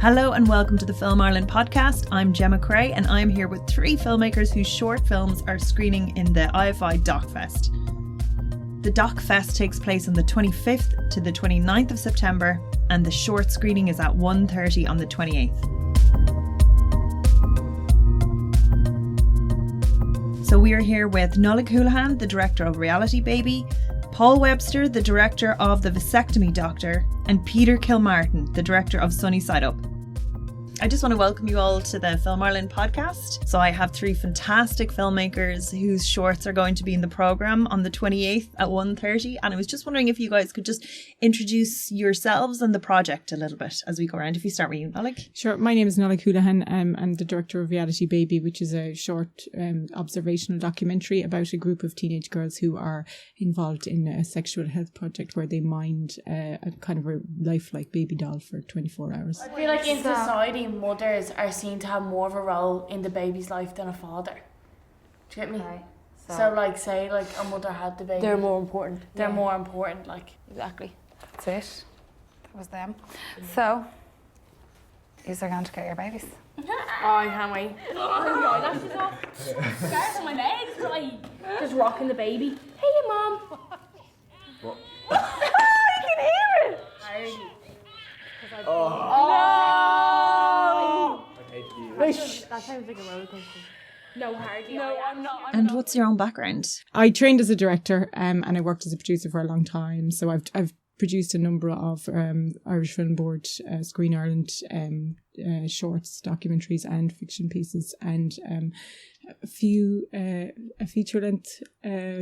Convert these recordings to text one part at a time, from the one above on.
Hello and welcome to the Film Ireland podcast. I'm Gemma Creagh and I'm here with three filmmakers whose short films are screening in the IFI Doc-Fest. The Doc-Fest takes place on the 25th to the 29th of September and the short screening is at 1:30 on the 28th. So we are here with Nodlag Houlihan, the director of Reality Baby, Paul Webster, the director of The Vasectomy Doctor, and Peter Kilmartin, the director of Sunny Side Up. I just want to welcome you all to the Film Ireland podcast. So I have three fantastic filmmakers whose shorts are going to be in the programme on the 28th at 1:30. And I was just wondering if you guys could just introduce yourselves and the project a little bit as we go around. If you start with you, Nodlag. Sure. My name is Nodlag Houlihan. I'm the director of Reality Baby, which is a short observational documentary about a group of teenage girls who are involved in a sexual health project where they mind a kind of a lifelike baby doll for 24 hours. I feel like in society, mothers are seen to have more of a role in the baby's life than a father. Do you get me? Okay. So like, say like a mother had the baby. They're more important. They're more important, like. Exactly. That's it. That was them. So, these are going to get your babies. I can't wait. Oh, my eyelashes off. Scars on my legs, like. Just rocking the baby. Hey, Mom. What? I can hear it! That sounds like a roller coaster. No, hardly. No, I'm not. And what's your own background? I trained as a director and I worked as a producer for a long time. So I've produced a number of Irish Film Board, Screen Ireland shorts, documentaries and fiction pieces, and a feature-length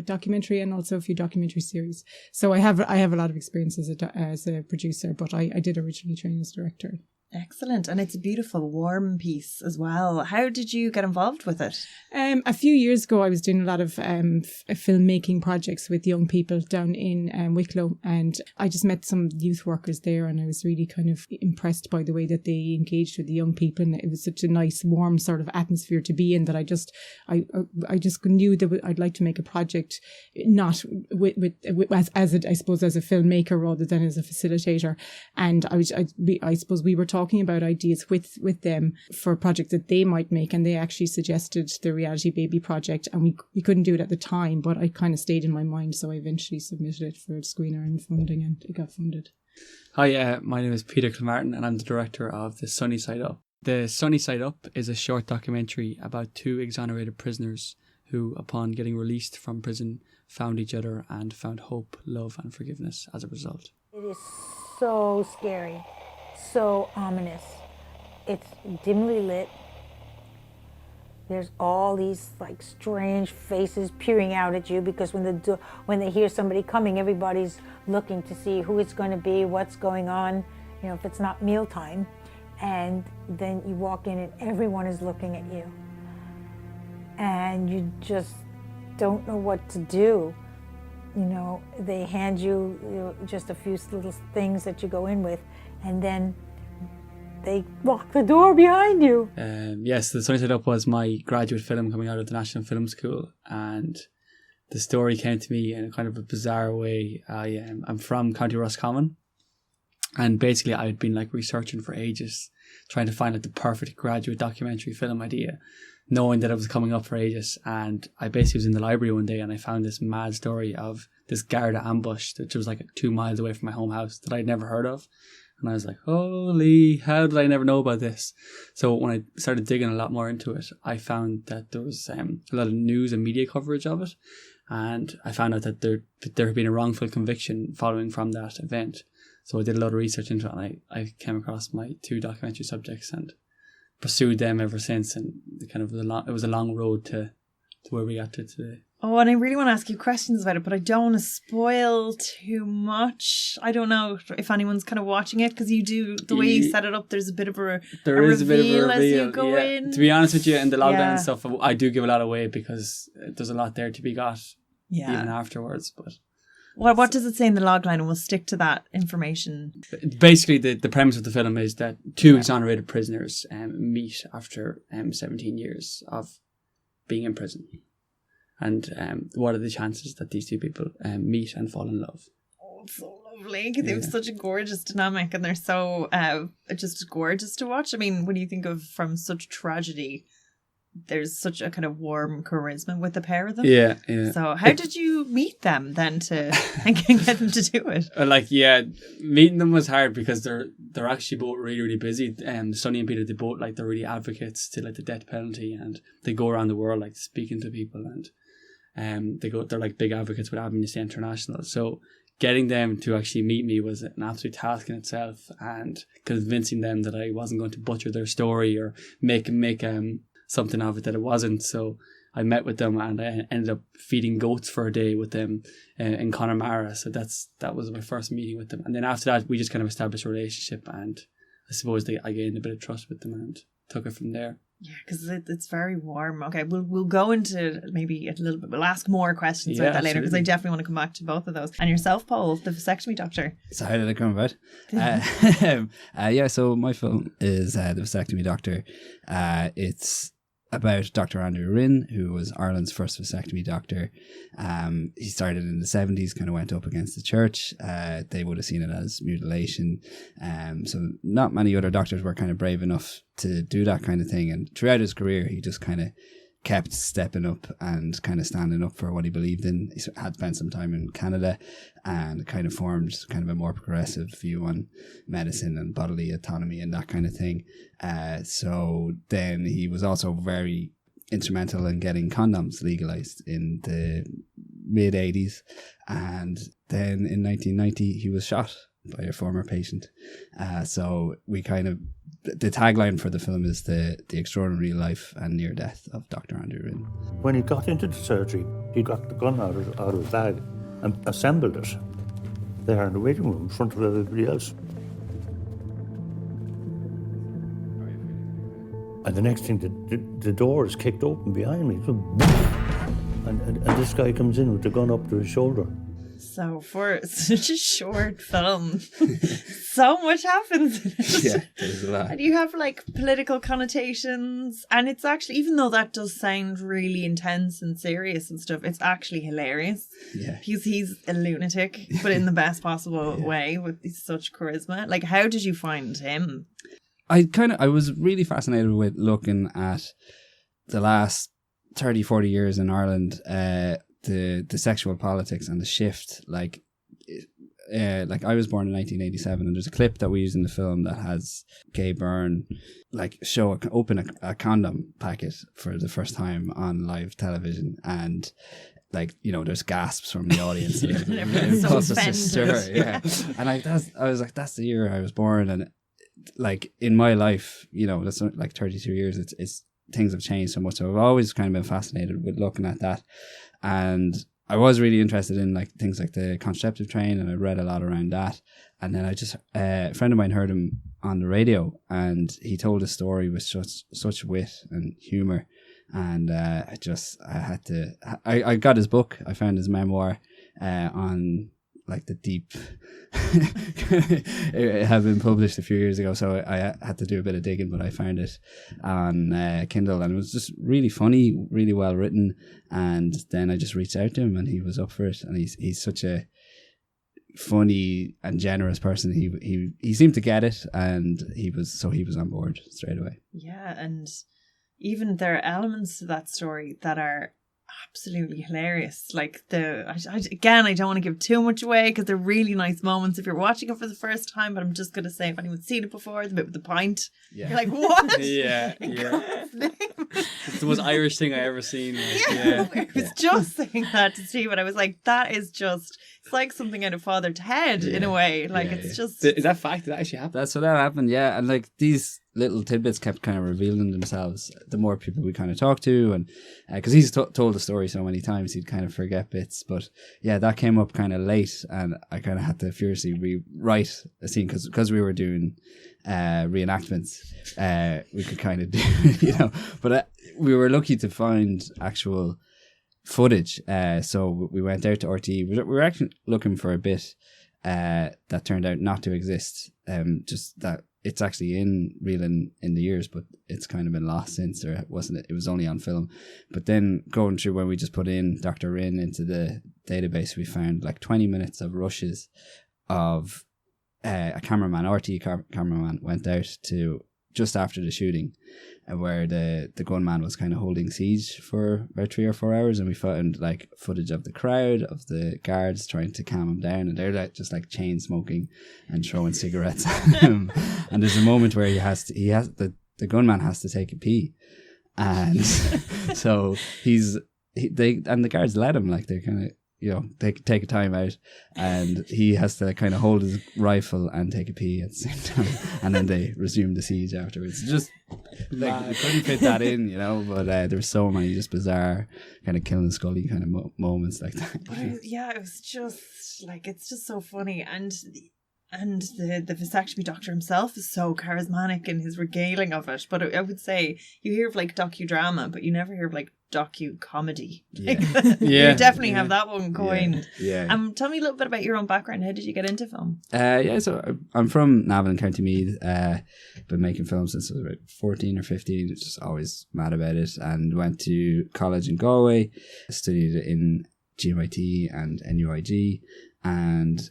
documentary and also a few documentary series. So I have a lot of experience as a producer, but I did originally train as director. Excellent. And it's a beautiful, warm piece as well. How did you get involved with it? A few years ago, I was doing a lot of filmmaking projects with young people down in Wicklow, and I just met some youth workers there, and I was really kind of impressed by the way that they engaged with the young people, and it was such a nice, warm sort of atmosphere to be in that I just knew that I'd like to make a project, not as a filmmaker rather than as a facilitator, and I suppose we were talking about ideas with them for a project that they might make, and they actually suggested the Reality Baby project, and we couldn't do it at the time, but it kind of stayed in my mind, so I eventually submitted it for Screen Ireland funding and it got funded. Hi, my name is Peter Kilmartin and I'm the director of The Sunny Side Up. The Sunny Side Up is a short documentary about two exonerated prisoners who, upon getting released from prison, found each other and found hope, love and forgiveness as a result. It is so scary. So ominous. It's dimly lit. There's all these like strange faces peering out at you because when they hear somebody coming, everybody's looking to see who it's going to be, what's going on, you know, if it's not mealtime. And then you walk in and everyone is looking at you. And you just don't know what to do. You know, they hand you just a few little things that you go in with, and then they lock the door behind you. Yes, The Sunny Side Up was my graduate film coming out of the National Film School, and the story came to me in a kind of a bizarre way. I'm from County Roscommon, and basically I had been like researching for ages, trying to find like the perfect graduate documentary film idea, knowing that it was coming up for ages. And I basically was in the library one day and I found this mad story of this Garda ambush, which was like 2 miles away from my home house, that I'd never heard of. And I was like, holy, how did I never know about this? So when I started digging a lot more into it, I found that there was a lot of news and media coverage of it. And I found out that there had been a wrongful conviction following from that event. So I did a lot of research into it, and I came across my two documentary subjects and pursued them ever since. And it was a long road to where we got to today. Oh, and I really want to ask you questions about it, but I don't want to spoil too much. I don't know if anyone's kind of watching it, because you do, the way you set it up, there's a bit of a reveal as you go in. To be honest with you, in the lockdown and stuff, I do give a lot away because there's a lot there to be got even afterwards. But what does it say in the logline? And we'll stick to that information. Basically, the premise of the film is that two exonerated prisoners meet after 17 years of being in prison. And what are the chances that these two people meet and fall in love? Oh, it's so lovely. They have such a gorgeous dynamic, and they're so just gorgeous to watch. I mean, when you think of from such tragedy, there's such a kind of warm charisma with the pair of them. Yeah. So how did you meet them then to and get them to do it? Meeting them was hard because they're actually both really, really busy. Sonny and Peter, they both they're really advocates to the death penalty, and they go around the world speaking to people, and they're big advocates with Amnesty International. So getting them to actually meet me was an absolute task in itself, and convincing them that I wasn't going to butcher their story or make something of it that it wasn't. So I met with them, and I ended up feeding goats for a day with them in Connemara. So that was my first meeting with them. And then after that, we just kind of established a relationship, and I suppose I gained a bit of trust with them and took it from there. Yeah, because it's very warm. Okay, we'll go into maybe a little bit. We'll ask more questions about that later, because I definitely want to come back to both of those. And yourself, Paul, the Vasectomy Doctor. So how did it come about? So my film is The Vasectomy Doctor. It's about Dr. Andrew Rinn, who was Ireland's first vasectomy doctor. He started in the 70s, kind of went up against the church. They would have seen it as mutilation. So not many other doctors were kind of brave enough to do that kind of thing. And throughout his career, he just kind of kept stepping up and kind of standing up for what he believed in. He had spent some time in Canada and kind of formed kind of a more progressive view on medicine and bodily autonomy and that kind of thing. So then he was also very instrumental in getting condoms legalized in the mid 80s. And then in 1990, he was shot by a former patient. So we kind of, the tagline for the film is the extraordinary life and near death of Dr. Andrew Rinn. When he got into the surgery, he got the gun out of his bag and assembled it there in the waiting room in front of everybody else. And the next thing, the door is kicked open behind me. So, and this guy comes in with the gun up to his shoulder. So for such a short film, so much happens in it. Yeah, there's a lot. And you have political connotations, and it's actually, even though that does sound really intense and serious and stuff, it's actually hilarious. Yeah. He's a lunatic, but in the best possible way, with such charisma. How did you find him? I was really fascinated with looking at the last 30, 40 years in Ireland, the sexual politics and the shift. I was born in 1987, and there's a clip that we use in the film that has Gay Byrne open a condom packet for the first time on live television, and there's gasps from the audience. Everyone's so offended. Yeah. And I was like, that's the year I was born, and in my life, that's 32 years. It's things have changed so much. So I've always kind of been fascinated with looking at that. And I was really interested in things like the contraceptive train, and I read a lot around that. And then a friend of mine heard him on the radio, and he told a story with such wit and humor. And I got his book. I found his memoir on the deep it had been published a few years ago, so I had to do a bit of digging, but I found it on Kindle, and it was just really funny, really well written. And then I just reached out to him, and he was up for it. And he's such a funny and generous person. He seemed to get it, and he was on board straight away. Yeah, and even there are elements to that story that are absolutely hilarious. I don't want to give too much away, because they're really nice moments if you're watching it for the first time, but I'm just going to say, if anyone's seen it before, the bit with the pint, you're like, what? Yeah. It's the most Irish thing I ever seen. I was just saying that to Steve, and I was like, that is just, it's like something out of Father Ted in a way. It's just... Is that fact? Did that actually happen? That's what that happened, yeah. And these little tidbits kept kind of revealing themselves the more people we kind of talked to, and because he's told the story so many times, he'd kind of forget bits. But yeah, that came up kind of late, and I kind of had to furiously rewrite a scene because we were doing reenactments. We could kind of do, but we were lucky to find actual footage. So we went out to RTE. We were actually looking for a bit that turned out not to exist. Just that it's actually in the years, but it's kind of been lost since. There wasn't it was only on film. But then going through, when we just put in Dr. Rin into the database, we found like 20 minutes of rushes of a cameraman, cameraman went out to just after the shooting, where the gunman was kind of holding siege for about 3 or 4 hours, and we found like footage of the crowd, of the guards trying to calm him down, and they're like just like chain smoking and throwing cigarettes at him. And there's a moment where the gunman has to take a pee, and so the guards let him, like they're kind of, you know, take a time out, and he has to kind of hold his rifle and take a pee at the same time, and then they resume the siege afterwards. Just like we couldn't fit that in, you know, but there were so many just bizarre kind of Killing Scully kind of moments like that. But it was just like, it's just so funny, and the vasectomy doctor himself is so charismatic in his regaling of it. But I would say you hear of like docudrama, but you never hear of like docu-comedy. Yeah. You definitely have that one coined. Yeah. Tell me a little bit about your own background. How did you get into film? So I'm from Navan, County Meath. Been making films since I was about 14 or 15. Just always mad about it, and went to college in Galway, studied in GMIT and NUIG, and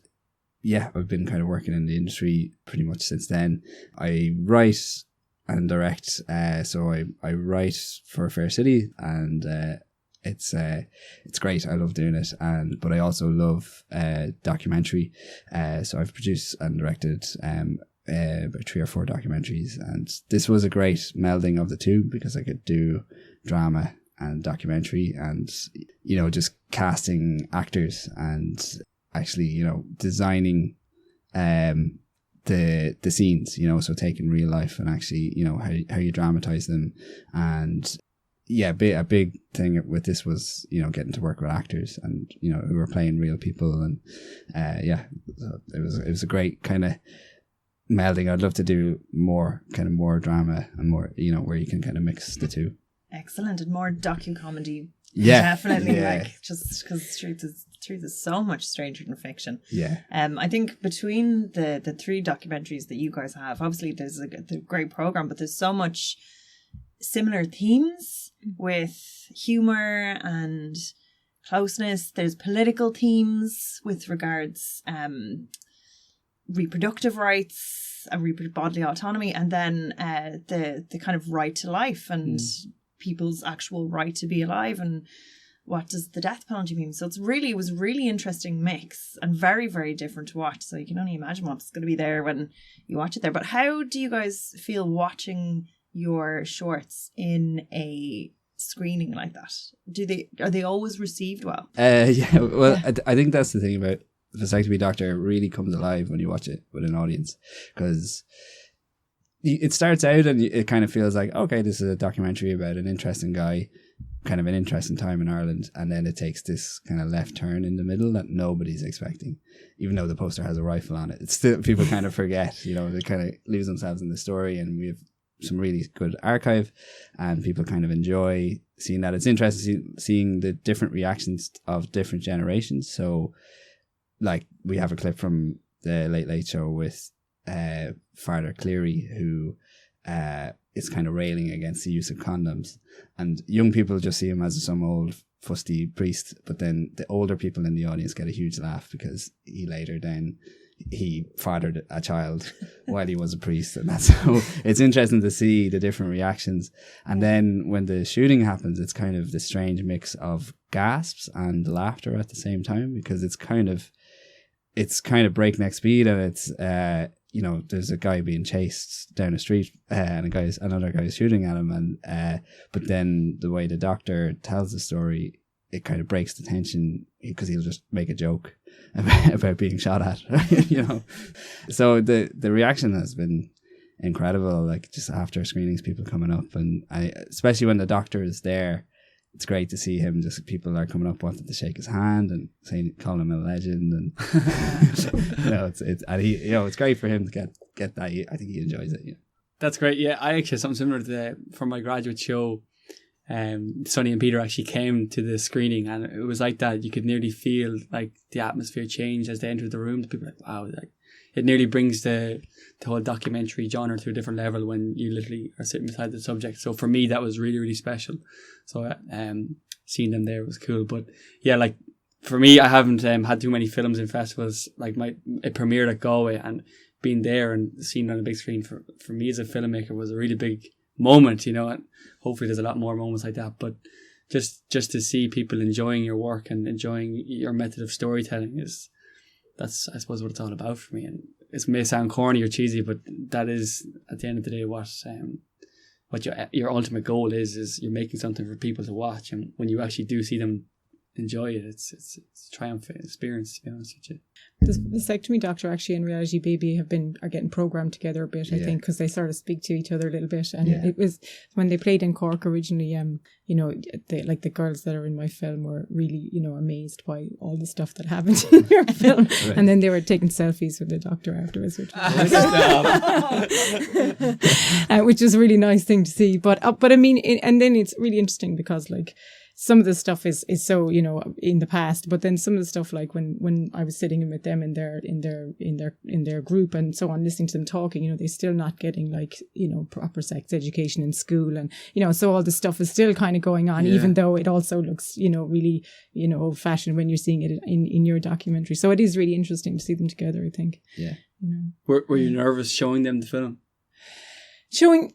I've been kind of working in the industry pretty much since then. I write and direct, so I write for Fair City, and it's great. I love doing it, but I also love documentary. So I've produced and directed about 3 or 4 documentaries, and this was a great melding of the two, because I could do drama and documentary, and you know, just casting actors and actually, you know, designing the scenes, you know, so taking real life and actually, you know, how you dramatize them. And a big thing with this was, you know, getting to work with actors, and you know, who were playing real people, and so it was a great kind of melding. I'd love to do more drama and more, you know, where you can kind of mix the two. Excellent. And more docu-comedy. Yeah, definitely. yeah. Like, just because truth is so much stranger than fiction. Yeah. I think between the 3 documentaries that you guys have, obviously there's a great program, but there's so much similar themes with humor and closeness. There's political themes with regards reproductive rights and bodily autonomy, and then the kind of right to life and people's actual right to be alive, and what does the death penalty mean. So it was really interesting mix, and very, very different to watch. So you can only imagine what's going to be there when you watch it there. But how do you guys feel watching your shorts in a screening like that? Are they always received well? I think that's the thing about Vasectomy Doctor. It really comes alive when you watch it with an audience, because it starts out and it kind of feels like, okay, this is a documentary about an interesting guy, kind of an interesting time in Ireland, and then it takes this kind of left turn in the middle that nobody's expecting, even though the poster has a rifle on it. It's still, people kind of forget, you know, they kind of lose themselves in the story, and we have some really good archive, and people kind of enjoy seeing that. It's interesting seeing the different reactions of different generations. So like, we have a clip from the Late Late Show with Father Cleary, who is kind of railing against the use of condoms, and young people just see him as some old fusty priest, but then the older people in the audience get a huge laugh because he fathered a child while he was a priest, and that's so it's interesting to see the different reactions. And then when the shooting happens, it's kind of the strange mix of gasps and laughter at the same time, because it's kind of breakneck speed, and it's you know, there's a guy being chased down a street, and another guy is shooting at him, and but then the way the doctor tells the story, it kind of breaks the tension, because he'll just make a joke about being shot at, you know. So the reaction has been incredible. Like, just after screenings, people coming up, and especially when the doctor is there, it's great to see him. Just people are coming up wanting to shake his hand and calling him a legend, and you know, it's great for him to get that. I think he enjoys it. Yeah, that's great. Yeah, I actually had something similar to that for my graduate show. Sonny and Peter actually came to the screening, and it was like that. You could nearly feel like the atmosphere change as they entered the room. The people were like, wow, like, it nearly brings the whole documentary genre to a different level when you literally are sitting beside the subject. So for me, that was really, really special. So seeing them there was cool. But yeah, like for me, I haven't had too many films in festivals. Like it premiered at Galway, and being there and seeing it on a big screen for me as a filmmaker was a really big moment, you know, and hopefully there's a lot more moments like that. But just to see people enjoying your work and enjoying your method of storytelling that's I suppose what it's all about for me. And it may sound corny or cheesy, but that is at the end of the day what your ultimate goal is you're making something for people to watch, and when you actually do see them enjoy it, it's a triumphant experience, to be honest with you. The Vasectomy Doctor actually and Reality Baby are getting programmed together a bit, I think, because they sort of speak to each other a little bit. And it was when they played in Cork originally, you know, the girls that are in my film were really, you know, amazed by all the stuff that happened in your film. Right. And then they were taking selfies with the doctor afterwards, which was a really nice thing to see. But I mean, and then it's really interesting because like, some of the stuff is so, you know, in the past, but then some of the stuff like when I was sitting in with them in their group and so on, listening to them talking, you know, they're still not getting like, you know, proper sex education in school, and you know, so all this stuff is still kind of going on, even though it also looks, you know, really, you know, old fashioned when you're seeing it in your documentary. So it is really interesting to see them together, I think. Yeah. You know. Were you nervous showing them the film? Showing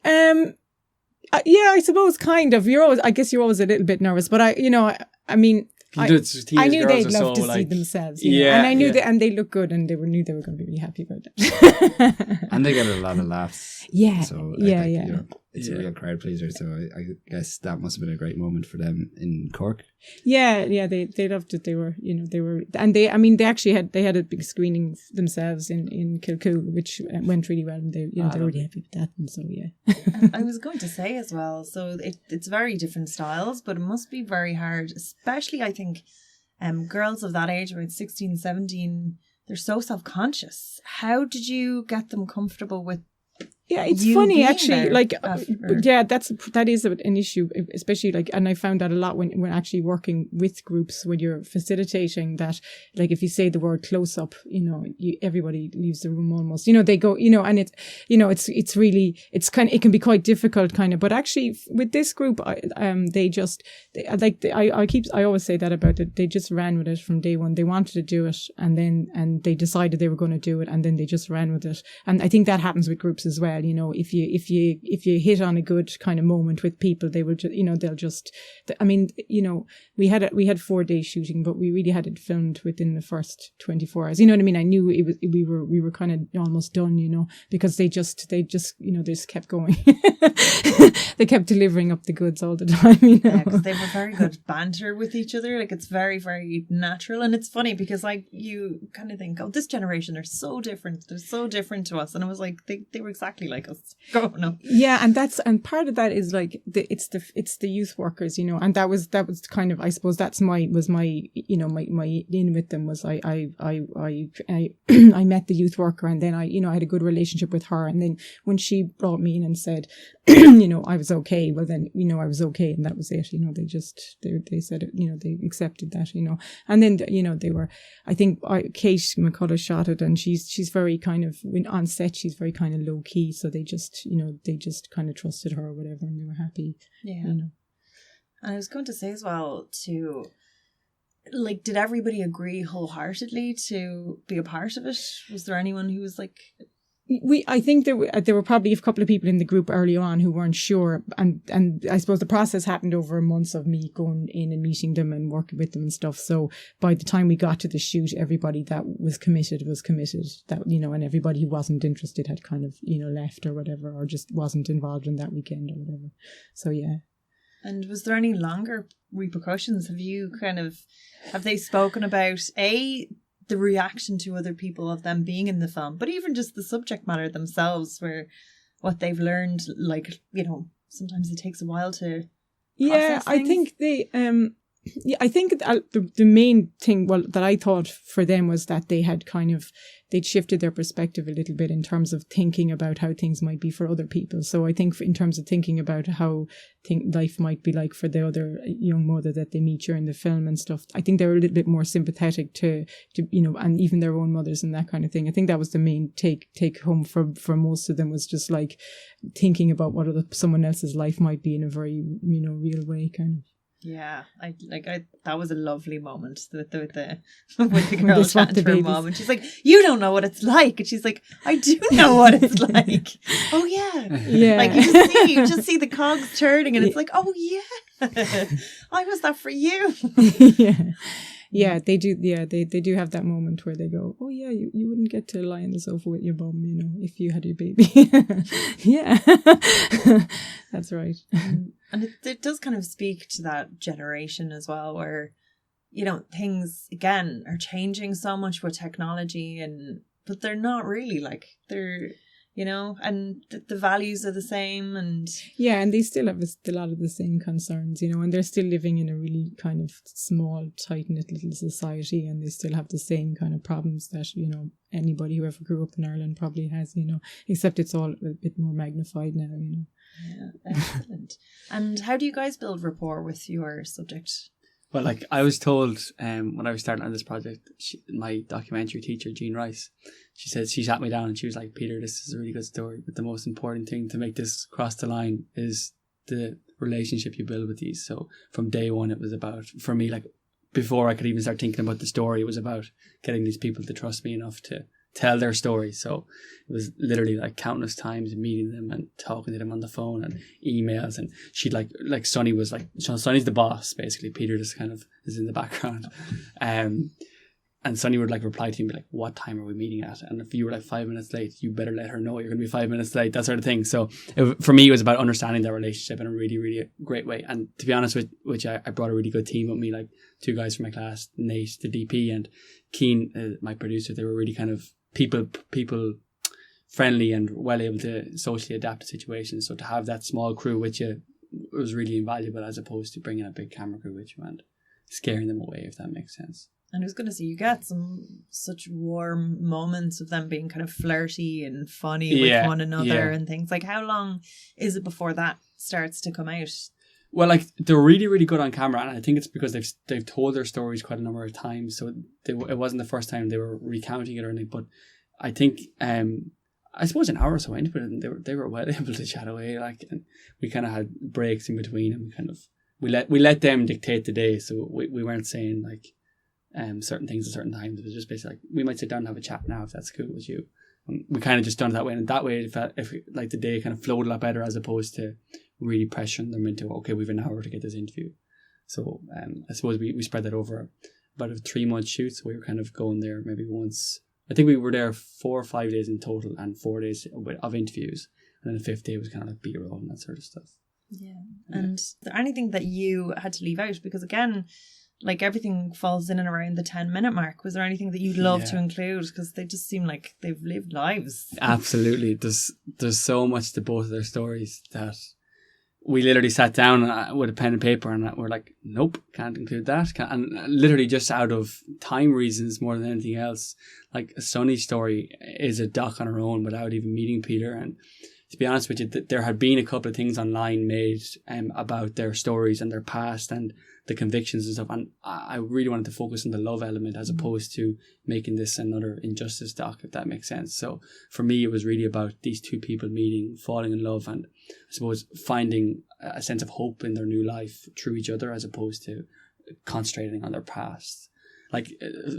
yeah, I suppose kind of. I guess you're always a little bit nervous, but I mean, I knew they'd love to see themselves. You know? And I knew that, and they look good, and knew they were going to be really happy about it. And they get a lot of laughs. Yeah, so it's a real crowd pleaser. So I guess that must have been a great moment for them in Cork. Yeah, they loved it. They were, and they actually had a big screening themselves in Kilcool, which went really well, and they were really happy with that. And so I was going to say as well. So it's very different styles, but it must be very hard, especially I think, girls of that age, around 16, 17, they're so self-conscious. How did you get them comfortable with? Yeah, it's funny actually. Like, that is an issue, especially like, and I found that a lot when actually working with groups, when you're facilitating that, like if you say the word close up, you know, everybody leaves the room almost. You know, they go, you know, and it's, you know, it's really, it's kind of, it can be quite difficult kind of. But actually, with this group, I always say that about it. They just ran with it from day one. They wanted to do it, and they decided they were going to do it, and then they just ran with it. And I think that happens with groups as well. You know, if you hit on a good kind of moment with people, they will just, you know, they'll just, I mean, you know, we had 4 days shooting, but we really had it filmed within the first 24 hours. You know what I mean? I knew we were kind of almost done, you know, because they just, you know, they just kept going. They kept delivering up the goods all the time, you know. Yeah, because they were very good banter with each other. Like, it's very, very natural. And it's funny because, like, you kind of think, oh, this generation, they're so different. They're so different to us. And I was like, they were exactly like us growing up. Yeah, and part of that is like it's the youth workers, you know, and that was kind of, I suppose that's my you know, my in with them was I I met the youth worker, and then I had a good relationship with her, and then when she brought me in and said, you know, I was okay, well then, you know, I was okay, and that was it, you know. They said it, you know, they accepted that, you know. And then, you know, they were, I think Kate McCullough shot it, and she's very kind of, when on set, she's very kind of low key, so they just kind of trusted her or whatever, and they were happy. Yeah. You know. And I was going to say as well, too, like, did everybody agree wholeheartedly to be a part of it? Was there anyone who was like... I think there were probably a couple of people in the group early on who weren't sure, and I suppose the process happened over months of me going in and meeting them and working with them and stuff. So by the time we got to the shoot, everybody that was committed, that, you know, and everybody who wasn't interested had kind of, you know, left or whatever, or just wasn't involved in that weekend or whatever. So yeah. And was there any longer repercussions? Have they spoken about the reaction to other people of them being in the film, but even just the subject matter themselves, where what they've learned, like, you know, sometimes it takes a while to process things. I think Yeah, I think the main thing, well, that I thought for them was that they had they'd shifted their perspective a little bit in terms of thinking about how things might be for other people. So I think in terms of thinking about how life might be like for the other young mother that they meet during the film and stuff, I think they were a little bit more sympathetic to and even their own mothers and that kind of thing. I think that was the main take home for most of them, was just like thinking about what someone else's life might be in a very, real way, kind of. Yeah, I that was a lovely moment with the girl chatting to her mom, and she's like, "You don't know what it's like," and she's like, "I do know what it's like." Oh yeah. Like you just see the cogs turning, and it's like, "Oh yeah, I was that for you." Yeah, they do. Yeah, they do have that moment where they go, "Oh yeah, you wouldn't get to lie on the sofa with your bum, if you had your baby." Yeah, that's right. And it does kind of speak to that generation as well, where, things again are changing so much with technology, but they're not really, like, they're, and the values are the same, and yeah, and they still have a lot of the same concerns, and they're still living in a really kind of small, tight-knit little society, and they still have the same kind of problems that, anybody who ever grew up in Ireland probably has, except it's all a bit more magnified now, Yeah, excellent. And how do you guys build rapport with your subject? Well, like I was told when I was starting on this project, my documentary teacher, Jean Rice, she sat me down and she was like, "Peter, this is a really good story, but the most important thing to make this cross the line is the relationship you build with these." So from day one, it was about, for me, like before I could even start thinking about the story, it was about getting these people to trust me enough to tell their story. So it was literally like countless times meeting them and talking to them on the phone and emails, and she'd like Sonny was like, Sonny's the boss basically, Peter just kind of is in the background, and Sonny would like reply to him, be like, "What time are we meeting at?" And if you were like 5 minutes late, you better let her know you're going to be 5 minutes late, that sort of thing. So for me, it was about understanding their relationship in a really, really great way. And to be honest with which I brought a really good team with me, like 2 guys from my class, Nate, the DP, and Keen, my producer. They were really kind of people friendly and well able to socially adapt to situations. So to have that small crew with you was really invaluable, as opposed to bringing a big camera crew with you and scaring them away, if that makes sense. And I was going to say, you get such warm moments of them being kind of flirty and funny with one another and things. Like, how long is it before that starts to come out? Well, like, they're really, really good on camera, and I think it's because they've told their stories quite a number of times. So it wasn't the first time they were recounting it or anything. But I think, I suppose an hour or so into it, they were well able to chat away. Like, and we kind of had breaks in between, and we let them dictate the day. So we weren't saying like certain things at certain times. It was just basically like, we might sit down and have a chat now if that's cool with you. And we kind of just done it that way, and that way it felt like the day kind of flowed a lot better, as opposed to really pressuring them into, okay, we've an hour to get this interview. So I suppose we spread that over about a 3-month shoot. So we were kind of going there maybe once. I think we were there 4 or 5 days in total, and 4 days of interviews, and then the 5th day was kind of like B-roll and that sort of stuff. Yeah. And is there anything that you had to leave out? Because again, like, everything falls in and around the 10-minute mark. Was there anything that you'd love to include? Because they just seem like they've lived lives. Absolutely. There's so much to both of their stories that we literally sat down with a pen and paper, and we're like, nope, can't include that. And literally just out of time reasons more than anything else. Like, Sonny's story is a doc on her own without even meeting Peter. And to be honest with you, there had been a couple of things online made about their stories and their past and the convictions and stuff, and I really wanted to focus on the love element as opposed to making this another injustice doc, if that makes sense. So for me, it was really about these 2 people meeting, falling in love, and I suppose finding a sense of hope in their new life through each other, as opposed to concentrating on their past. Like,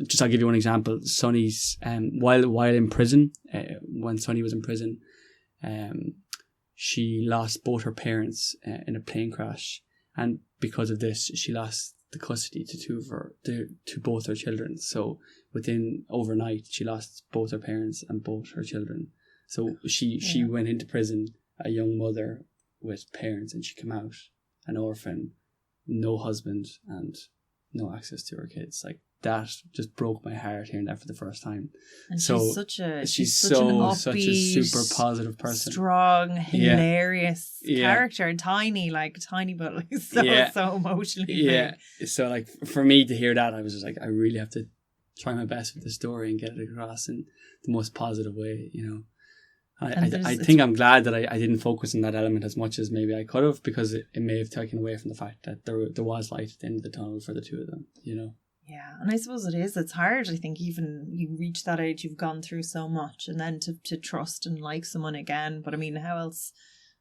just I'll give you one example. Sonny's while in prison, when Sonny was in prison, she lost both her parents in a plane crash. And because of this, she lost the custody to both her children. So within overnight, she lost both her parents and both her children. So she went into prison, a young mother with parents, and she came out an orphan, no husband and no access to her kids. Like that just broke my heart hearing that for the first time. And so she's such an upbeat, such a super positive person, strong, hilarious character, and tiny but like so emotionally big. So like for me to hear that, I was just like, I really have to try my best with the story and get it across in the most positive way, you know. I think I'm glad that I didn't focus on that element as much as maybe I could have, because it may have taken away from the fact that there was light at the end of the tunnel for the two of them, you know. Yeah, and I suppose it's hard. I think even you reach that age, you've gone through so much, and then to trust and like someone again. But I mean, how else?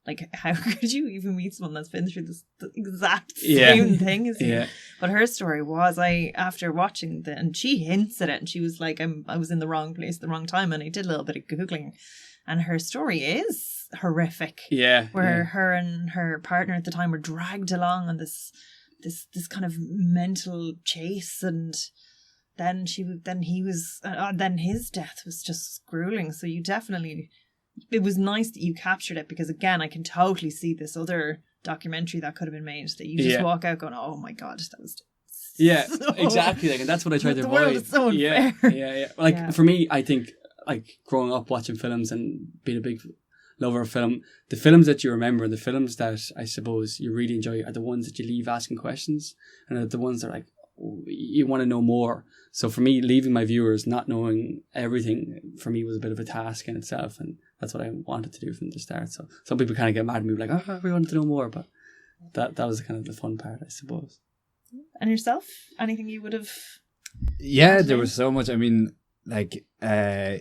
Like, how could you even meet someone that's been through the exact same thing as you? But her story was, after watching and she hints at it, and she was like, I was in the wrong place at the wrong time, and I did a little bit of Googling, and her story is horrific. Yeah. Where her and her partner at the time were dragged along on this kind of mental chase, and then then his death was just grueling. So you definitely, it was nice that you captured it, because again, I can totally see this other documentary that could have been made that you just walk out going, oh my god, that was exactly, like, and that's what I tried to avoid. World is so unfair. Like for me, I think, like, growing up watching films and being a big lover of film, the films that you remember, the films that I suppose you really enjoy, are the ones that you leave asking questions, and are the ones that are like, you want to know more. So for me, leaving my viewers not knowing everything, for me, was a bit of a task in itself, and that's what I wanted to do from the start. So some people kind of get mad at me, like, oh, we wanted to know more, but that was kind of the fun part, I suppose. And yourself, anything you would have? Yeah, there was so much. I mean, like,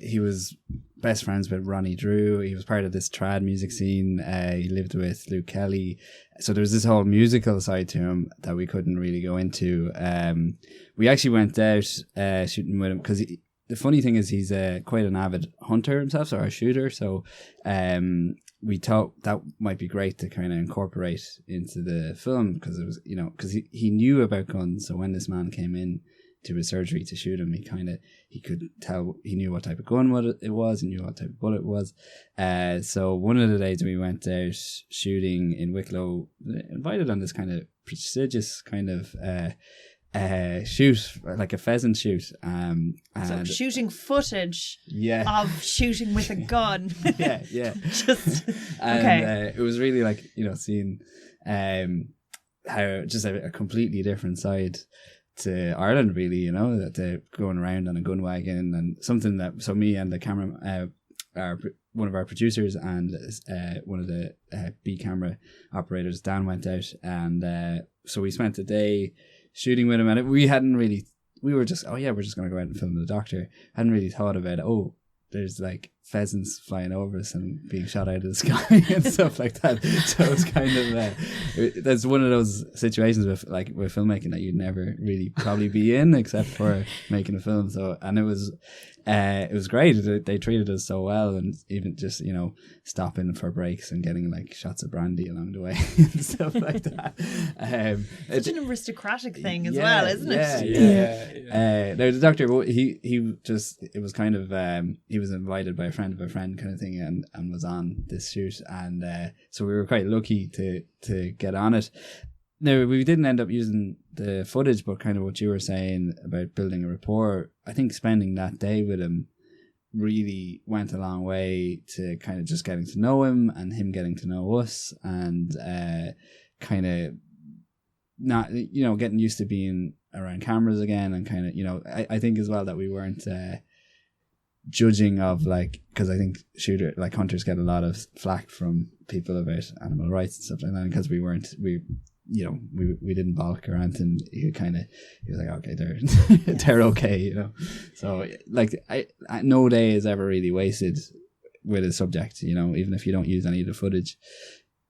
he was best friends with Ronnie Drew. He was part of this trad music scene. He lived with Luke Kelly. So there was this whole musical side to him that we couldn't really go into. We actually went out shooting with him, because the funny thing is he's quite an avid hunter himself, or a shooter. So we thought that might be great to kind of incorporate into the film, because it was, you know, because he knew about guns. So when this man came in to his surgery to shoot him, he could tell, he knew what type of gun it was, he knew what type of bullet it was. So one of the days we went out shooting in Wicklow, invited on this kind of prestigious kind of shoot, like a pheasant shoot. So shooting footage of shooting with a gun. Just and it was really like, you know, seeing how just a completely different side to Ireland, really, you know, that they're going around on a gun wagon, and something that, so me and the camera, one of our producers and one of the B camera operators, Dan, went out, and so we spent the day shooting with him, and we were just, we're just going to go out and film the Doctor. Hadn't really thought about it. There's like pheasants flying over us and being shot out of the sky and stuff like that. So it's kind of that's one of those situations with filmmaking that you'd never really probably be in, except for making a film. So, and it was great. They treated us so well, and even just, you know, stopping for breaks and getting like shots of brandy along the way and stuff like that. Such an aristocratic thing as well, isn't it? Yeah. Now the Doctor, it was kind of he was invited by a friend of a friend kind of thing, and was on this shoot, and so we were quite lucky to get on it. No, we didn't end up using the footage, but kind of what you were saying about building a rapport, I think spending that day with him really went a long way to kind of just getting to know him, and him getting to know us, and kind of not, you know, getting used to being around cameras again, and kind of, you know, I think as well that we weren't judging of, like, because I think hunters get a lot of flack from people about animal rights and stuff like that, because we didn't balk or anything. He was like, okay, they're okay, you know. So like, I no day is ever really wasted with a subject, you know, even if you don't use any of the footage.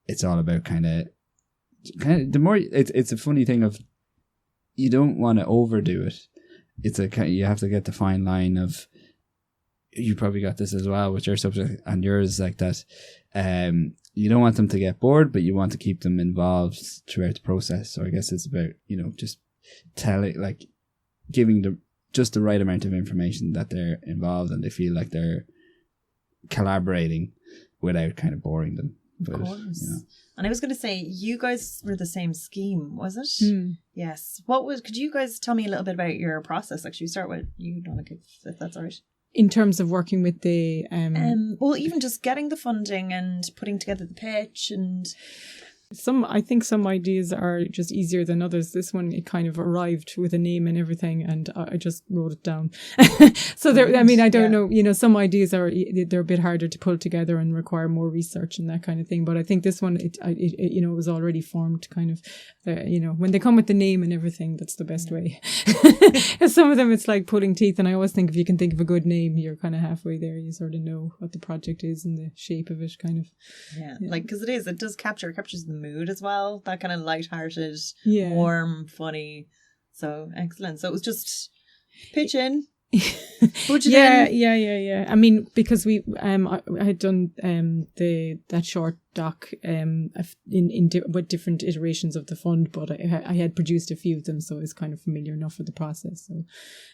It's all about kind of the more, it's a funny thing of, you don't want to overdo it. You have to get the fine line of, you probably got this as well with your subject and yours, like that. You don't want them to get bored, but you want to keep them involved throughout the process. So I guess it's about, you know, just giving just the right amount of information that they're involved and they feel like they're collaborating without kind of boring them. about Of it. course. You know. And I was going to say, you guys were the same scheme, was it? Yes. Could you guys tell me a little bit about your process? Actually, start with you, Nodlag, if that's all right. In terms of working with the Well, even just getting the funding and putting together the pitch and... I think some ideas are just easier than others. This one, it kind of arrived with a name and everything, and I just wrote it down. So there, I mean, I don't know, you know, some ideas they're a bit harder to pull together and require more research and that kind of thing. But I think this one, it you know, was already formed kind of, you know, when they come with the name and everything, that's the best way. Some of them, it's like pulling teeth. And I always think if you can think of a good name, you're kind of halfway there. You sort of know what the project is and the shape of it kind of. Yeah. Like, because it captures the mood as well, that kind of light-hearted, warm, funny. So excellent. So it was just pitch in, budget in. Yeah. I mean, because I had done that short doc with different iterations of the fund, but I had produced a few of them, so I was kind of familiar enough with the process. So,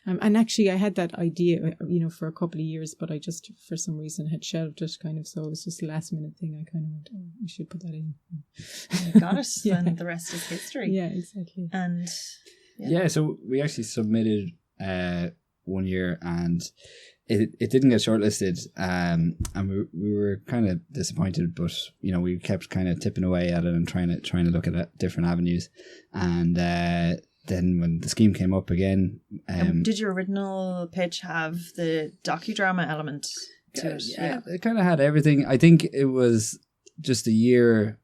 and actually, I had that idea, you know, for a couple of years, but I just for some reason had shelved it, kind of. So it was just a last minute thing. I kind of went, oh, we should put that in. You got it, and the rest is history. Yeah, exactly. And so we actually submitted 1 year, and it didn't get shortlisted, and we were kind of disappointed, but you know, we kept kind of tipping away at it and trying to look at different avenues, and then when the scheme came up again, did your original pitch have the docudrama element to it? Yeah, it kind of had everything. I think it was just a year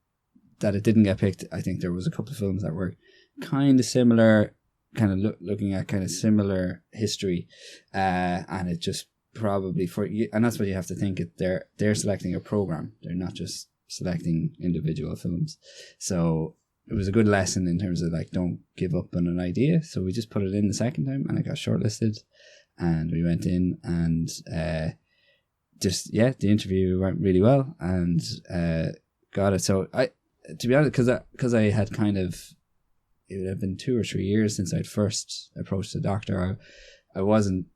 that it didn't get picked. I think there was a couple of films that were kind of similar, kind of looking at kind of similar history, and it just probably and that's what you have to think. They're selecting a program. They're not just selecting individual films. So it was a good lesson in terms of like, don't give up on an idea. So we just put it in the second time, and it got shortlisted, and we went in, and the interview went really well, and got it. So to be honest, because I had kind of, it would have been 2 or 3 years since I'd first approached the doctor. I wasn't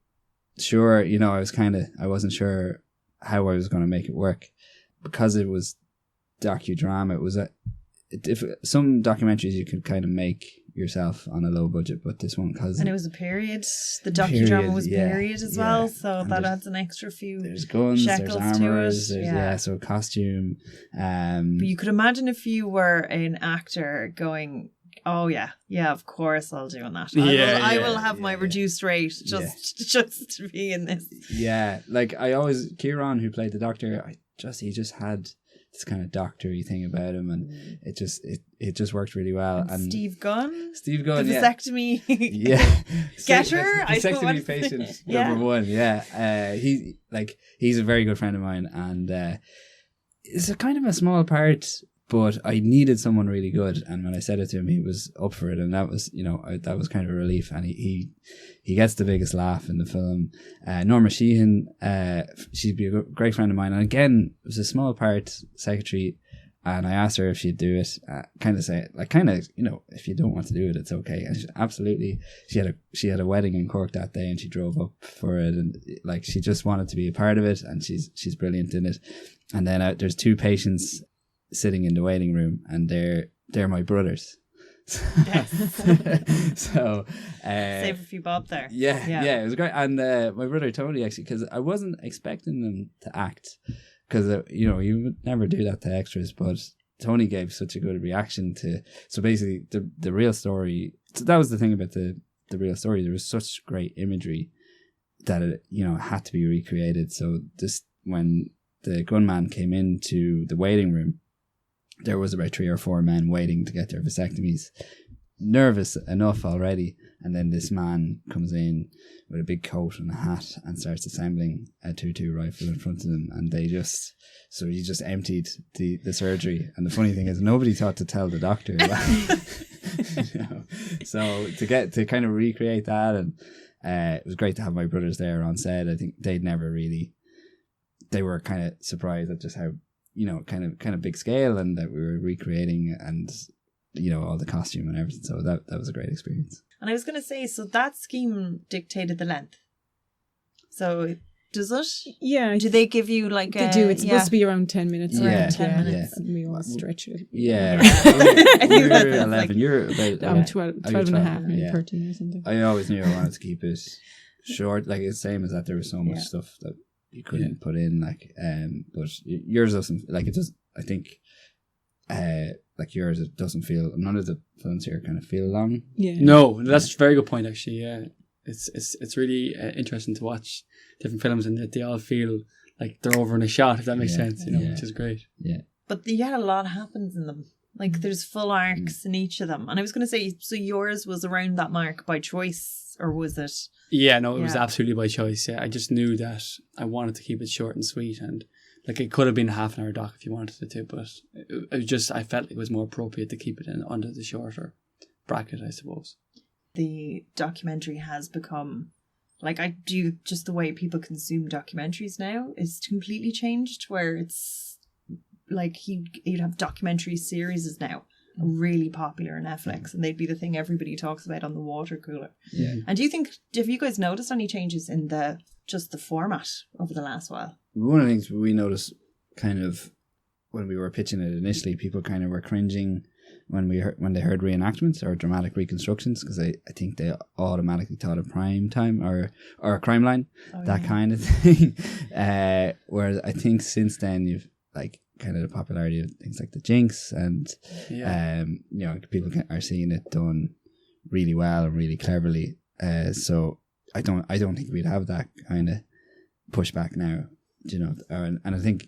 sure, you know, I wasn't sure how I was going to make it work, because it was docudrama. It was if some documentaries you could kind of make yourself on a low budget, but this one, and it was a period. The docudrama was period as well, so and that adds an extra few. There's guns, there's armors, so costume. But you could imagine if you were an actor going, oh yeah, of course I'll do on that. I will have my reduced rate just to be in this. Yeah, like Kieran, who played the doctor, he just had this kind of doctor-y thing about him, and it just worked really well. And Steve Gunn, the vasectomy getter, vasectomy patient number one. Yeah, he's a very good friend of mine, and it's a kind of a small part, but I needed someone really good, and when I said it to him, he was up for it, and that was, you know, that was kind of a relief. And he gets the biggest laugh in the film. Norma Sheehan, she'd be a great friend of mine, and again, it was a small part, secretary, and I asked her if she'd do it. You know, if you don't want to do it, it's okay. And absolutely, she had a wedding in Cork that day, and she drove up for it, and like, she just wanted to be a part of it, and she's brilliant in it. And then there's 2 patients sitting in the waiting room, and they're my brothers. So save a few bob there. Yeah, it was great. And my brother Tony, actually, because I wasn't expecting them to act, because you know, you would never do that to extras, but Tony gave such a good reaction to. So basically, the real story. So that was the thing about the real story. There was such great imagery that it, you know, had to be recreated. So just when the gunman came into the waiting room, there was about 3 or 4 men waiting to get their vasectomies, nervous enough already, and then this man comes in with a big coat and a hat and starts assembling a 2.2 rifle in front of them, and he just emptied the surgery. And the funny thing is, nobody thought to tell the doctor. You know? So to kind of recreate that, and it was great to have my brothers there on set. I think they were kind of surprised at just how, you know, kind of big scale, and that we were recreating, and you know, all the costume and everything. So that was a great experience. And I was going to say, so that scheme dictated the length. So Does it? Yeah. Do they give you like They do. It's supposed to be around 10 minutes. Yeah. Around 10 minutes. And we all stretch it. Yeah. I think You're that's 11. like- You're about... I'm 12 Oh, you're and a half, 12, maybe yeah. 13 or something. I always knew I wanted to keep it short. Like, it's the same as that. There was so much Yeah. stuff that you couldn't put in. Like, but yours doesn't... Like, it does... I think... like yours, it doesn't feel... None of the films here kind of feel long. Yeah. No, that's a very good point, actually. Yeah, it's really interesting to watch different films and that they all feel like they're over in a shot, if that makes sense, you know, Yeah. which is great. Yeah. But a lot happens in them. Like there's full arcs in each of them. And I was going to say, so yours was around that mark by choice, or was it? Yeah, no, it was Yeah. absolutely by choice. Yeah, I just knew that I wanted to keep it short and sweet, and like it could have been a half an hour doc if you wanted it to, but it was just, I felt it was more appropriate to keep it in under the shorter bracket, I suppose. The documentary has become, like, I do, just the way people consume documentaries now is completely changed, where it's like you'd have documentary series now really popular on Netflix, and they'd be the thing everybody talks about on the water cooler. Yeah. And do you think, have you guys noticed any changes in the format over the last while? One of the things we noticed kind of when we were pitching it initially, people kind of were cringing when they heard reenactments or dramatic reconstructions, because I think they automatically thought of prime time or Crime Line, that kind of thing. Whereas I think since then you've like kind of the popularity of things like the Jinx and you know, people are seeing it done really well and really cleverly. So I don't think we'd have that kind of pushback now, you know. And I think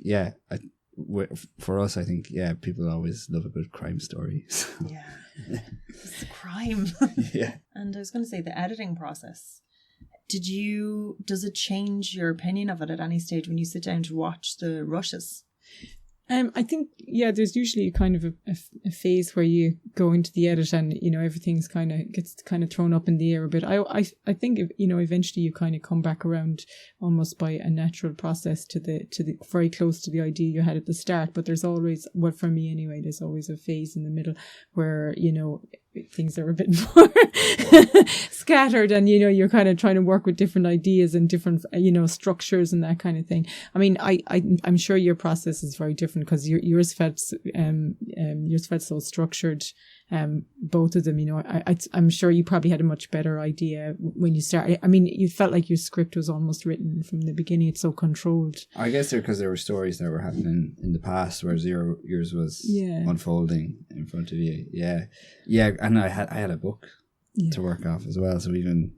for us, I think people always love a good crime story. So. Yeah, it's a crime. Yeah. And I was going to say the editing process. Does it change your opinion of it at any stage when you sit down to watch the rushes? I think, there's usually kind of a phase where you go into the edit and, you know, everything's gets thrown up in the air a bit. I think, eventually you kind of come back around almost by a natural process to the very close to the idea you had at the start. But there's always, well, for me anyway, there's always a phase in the middle where, you know, things are a bit more scattered and, you know, you're kind of trying to work with different ideas and different, you know, structures and that kind of thing. I mean, I'm sure your process is very different because yours felt so structured. Both of them, you know, I'm sure you probably had a much better idea when you started. I mean, you felt like your script was almost written from the beginning. It's so controlled. I guess because there were stories that were happening in the past, whereas yours was unfolding in front of you. Yeah. And I had a book to work off as well. So even,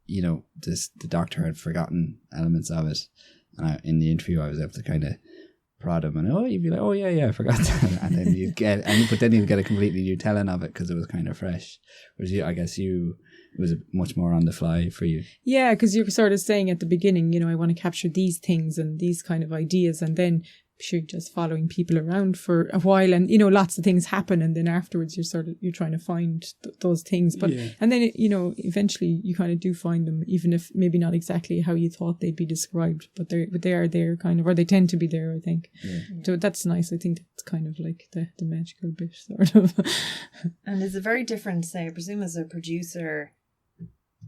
you know, the doctor had forgotten elements of it. And in the interview, I was able to kind of prod him and you'd be like, I forgot that. And then you'd get a completely new telling of it because it was kind of fresh. Whereas it was much more on the fly for you. Yeah, because you're sort of saying at the beginning, you know, I want to capture these things and these kind of ideas, and then you're just following people around for a while, and you know, lots of things happen, and then afterwards you're trying to find those things, but and then you know, eventually you kind of do find them, even if maybe not exactly how you thought they'd be described, but they are there kind of, or they tend to be there, I think. So that's nice. I think that's kind of like the magical bit, sort of. And is it very different, say, I presume as a producer,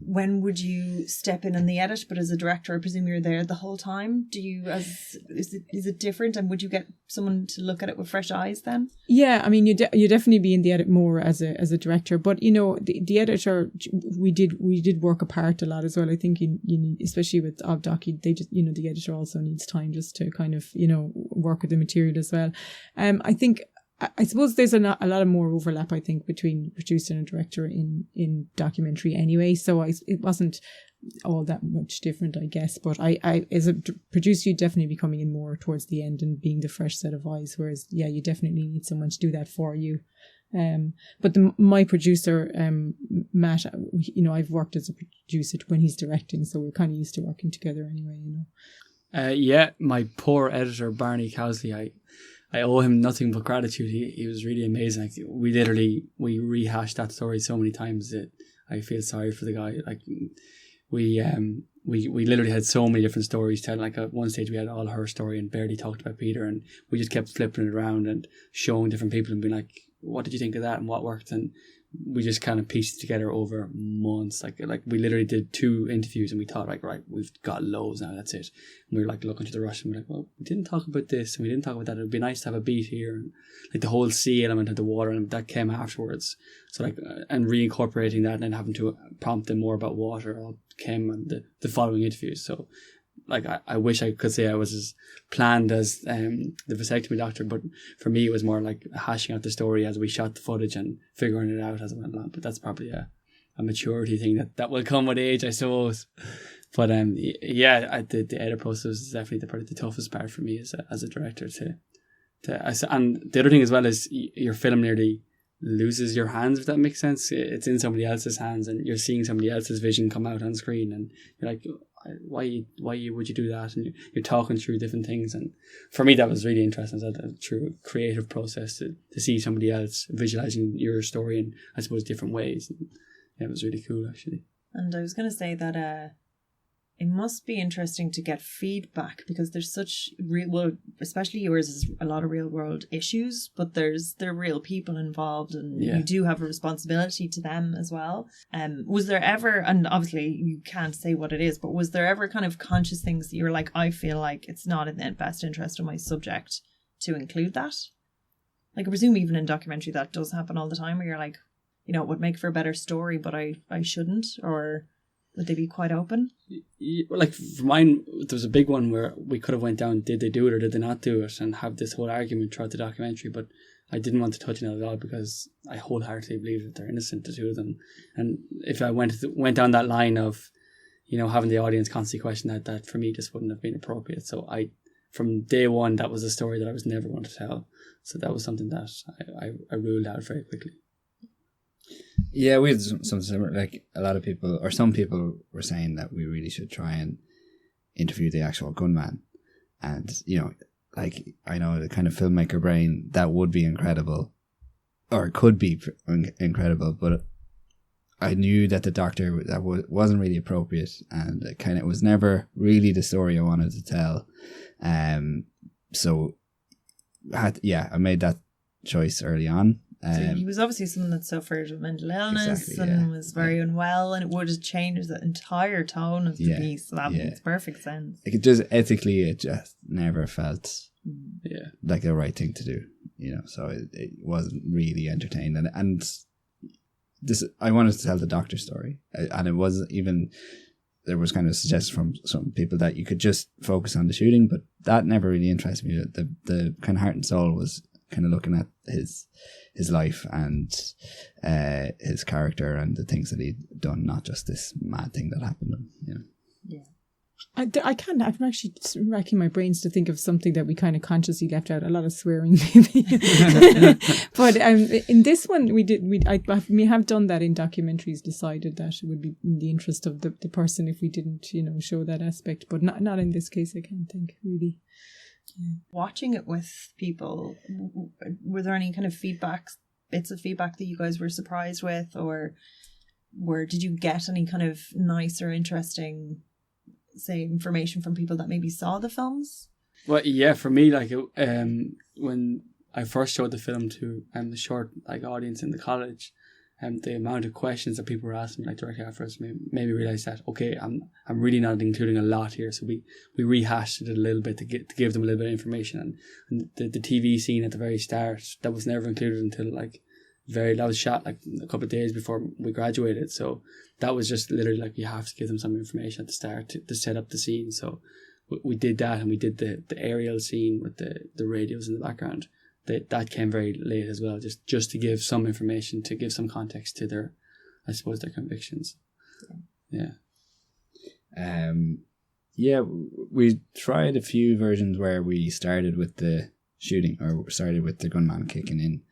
when would you step in on the edit? But as a director, I presume you're there the whole time. Is it different? And would you get someone to look at it with fresh eyes then? Yeah, I mean, you definitely be in the edit more as a director. But you know, the editor, we did work apart a lot as well. I think you need, especially with Obdoc, they just, you know, the editor also needs time just to kind of, you know, work with the material as well. I suppose there's a lot of more overlap, I think, between producer and director in documentary anyway. So it wasn't all that much different, I guess. But I as a producer, you'd definitely be coming in more towards the end and being the fresh set of eyes. Whereas, you definitely need someone to do that for you. But my producer, Matt, you know, I've worked as a producer when he's directing, so we're kind of used to working together anyway, you know. My poor editor, Barney Cowsley, I owe him nothing but gratitude. He was really amazing. Like, we rehashed that story so many times that I feel sorry for the guy. Like, we literally had so many different stories telling. Like, at one stage we had all her story and barely talked about Peter, and we just kept flipping it around and showing different people and being like, what did you think of that and what worked? And we just kind of pieced it together over months. Like we literally did 2 interviews and we thought like, right, we've got loads now, that's it. And we were like looking to the rush and we're like, well, we didn't talk about this and we didn't talk about that. It would be nice to have a beat here, and like the whole sea element of the water, and that came afterwards. So like and reincorporating that and then having to prompt them more about water all came on the following interviews. So like I wish I could say I was as planned as the Vasectomy Doctor, but for me it was more like hashing out the story as we shot the footage and figuring it out as it went along. But that's probably a maturity thing that will come with age, I suppose. But the edit process is definitely probably the toughest part for me as a director and the other thing as well is your film nearly loses your hands, if that makes sense. It's in somebody else's hands and you're seeing somebody else's vision come out on screen, and you're like, why would you do that? And you're talking through different things, and for me that was really interesting, through a creative process to see somebody else visualizing your story in, I suppose, different ways. And yeah, it was really cool actually. And I was going to say that it must be interesting to get feedback, because there's such especially yours is a lot of real world issues, but there are real people involved, and you do have a responsibility to them as well. Was there ever, and obviously you can't say what it is, but was there ever kind of conscious things that you were like, I feel like it's not in the best interest of my subject to include that? Like I presume even in documentary that does happen all the time, where you're like, you know, it would make for a better story, but I shouldn't, or would they be quite open? Like for mine, there was a big one where we could have went down, did they do it or did they not do it, and have this whole argument throughout the documentary, but I didn't want to touch on it at all because I wholeheartedly believe that they're innocent, the 2 of them. And if I went down that line of, you know, having the audience constantly question that for me just wouldn't have been appropriate. So from day one, that was a story that I was never going to tell. So that was something that I ruled out very quickly. Yeah, we had some similar, like a lot of people, or some people were saying that we really should try and interview the actual gunman. And, you know, like, I know the kind of filmmaker brain, that would be incredible, or it could be incredible, but I knew that the doctor, that wasn't really appropriate, and it was never really the story I wanted to tell. So, I made that choice early on. So he was obviously someone that suffered with mental illness and was very unwell, and it would have changed the entire tone of the piece. So that makes perfect sense. It just never felt like the right thing to do, you know. So it wasn't really entertained, and this, I wanted to tell the doctor story, and it wasn't even. There was kind of suggestions from some people that you could just focus on the shooting, but that never really interested me. The kind of heart and soul was kind of looking at his life and his character and the things that he'd done, not just this mad thing that happened to him, you know. Yeah. I'm actually racking my brains to think of something that we kind of consciously left out. A lot of swearing, maybe. But in this one, we have done that in documentaries. Decided that it would be in the interest of the person if we didn't, you know, show that aspect. But not in this case. I can't think really. Yeah. Watching it with people, were there any kind of bits of feedback that you guys were surprised with, or did you get any kind of nice or interesting, say, information from people that maybe saw the films? Well, yeah, for me, like when I first showed the film to the short audience in the college, the amount of questions that people were asking me directly afterwards made me realize that, okay, I'm really not including a lot here. So we rehashed it a little bit to give them a little bit of information, and the TV scene at the very start, that was never included until that was shot a couple of days before we graduated. So that was just literally you have to give them some information at the start to set up the scene. So we did that, and we did the aerial scene with the radios in the background. That came very late as well, just to give some information, to give some context to their convictions. Yeah. We tried a few versions where we started with the shooting, or started with the gunman kicking in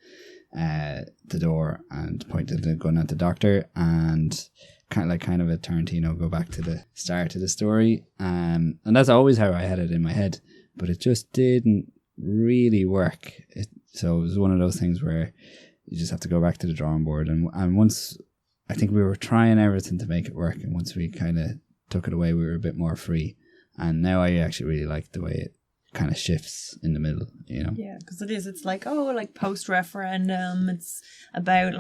the door and pointed the gun at the doctor, and kind of a Tarantino, go back to the start of the story. And that's always how I had it in my head, but it just didn't really work. So it was one of those things where you just have to go back to the drawing board, and once, I think we were trying everything to make it work, and once we kind of took it away, we were a bit more free, and now I actually really like the way it kind of shifts in the middle, you know. Yeah, because it's post-referendum, it's about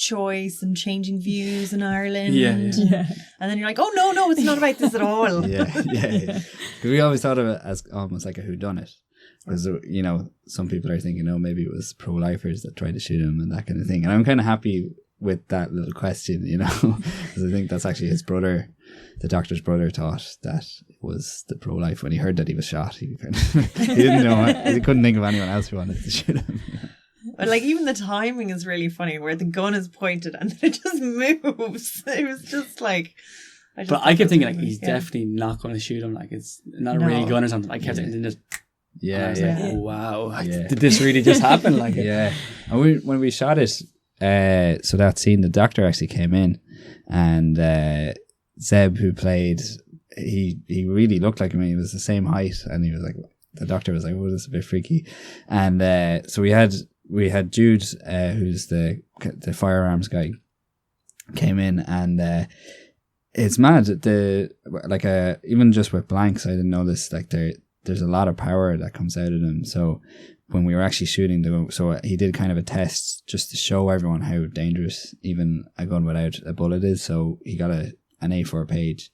choice and changing views in Ireland. Yeah. And then you're like, oh no, it's not about this at all. yeah. We always thought of it as almost like a whodunit. Because, you know, some people are thinking, oh, maybe it was pro-lifers that tried to shoot him and that kind of thing. And I'm kind of happy with that little question, you know, because I think that's actually his brother, the doctor's brother, thought that it was the pro-life. When he heard that he was shot, he didn't know, he couldn't think of anyone else who wanted to shoot him. You know? But like even the timing is really funny, where the gun is pointed and then it just moves. It was just like. I kept thinking like he's definitely not going to shoot him. Like it's not a real gun or something. I kept thinking just. Yeah, like, oh, wow. Yeah. Did this really just happen? Like, yeah. And when we shot it, so that scene, the doctor actually came in, and Zeb, who played, he really looked like him. He was the same height, and he was like, the doctor was like, oh, this is a bit freaky. And so we had Jude, who's the firearms guy, came in, and it's mad. Even just with blanks, I didn't know this. Like there's a lot of power that comes out of them. So when we were actually shooting, so he did kind of a test just to show everyone how dangerous even a gun without a bullet is. So he got an A4 page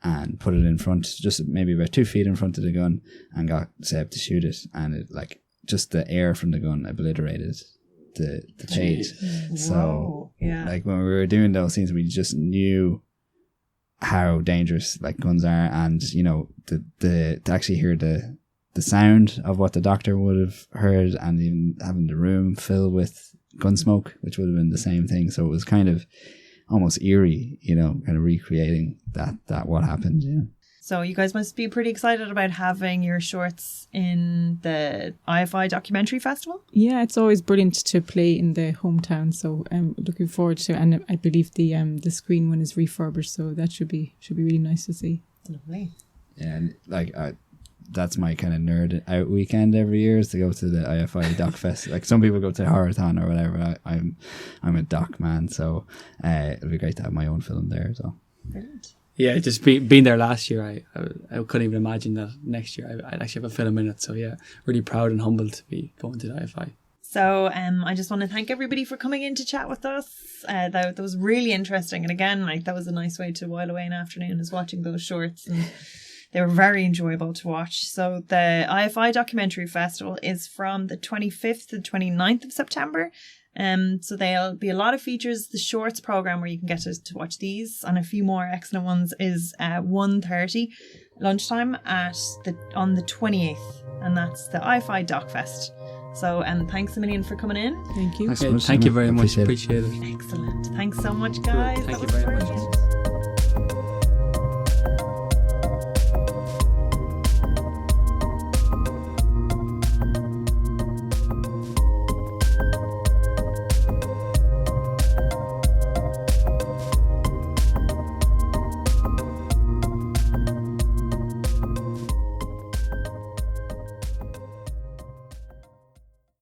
and put it in front, just maybe about 2 feet in front of the gun, and got Seb to shoot it. And it, like, just the air from the gun obliterated the page. So like when we were doing those scenes, we just knew how dangerous like guns are, and you know to actually hear the sound of what the doctor would have heard, and even having the room fill with gun smoke, which would have been the same thing. So it was kind of almost eerie, you know, kind of recreating that what happened. Yeah. So you guys must be pretty excited about having your shorts in the IFI Documentary Festival. Yeah, it's always brilliant to play in the hometown. So I'm looking forward to it. And I believe the screen one is refurbished, so that should be really nice to see. Lovely. Yeah, and like that's my kind of nerd out weekend every year, is to go to the IFI Doc Fest. Like some people go to Horathon or whatever. I'm a doc man, so it'll be great to have my own film there as well. Brilliant. Yeah, just being there last year, I couldn't even imagine that next year I'd actually have a film in it. So yeah, really proud and humbled to be going to the IFI. So I just want to thank everybody for coming in to chat with us. That was really interesting. And again, like that was a nice way to while away an afternoon, is watching those shorts. And they were very enjoyable to watch. So the IFI Documentary Festival is from the 25th to the 29th of September. So there'll be a lot of features. The shorts program where you can get to watch these, and a few more excellent ones, is 1:30 lunchtime on the 28th, and that's the IFI Doc Fest. So thanks a million for coming in. Thank you. Thank you very much. Appreciate it. Excellent. Thanks so much, guys. Cool. Thank you very much.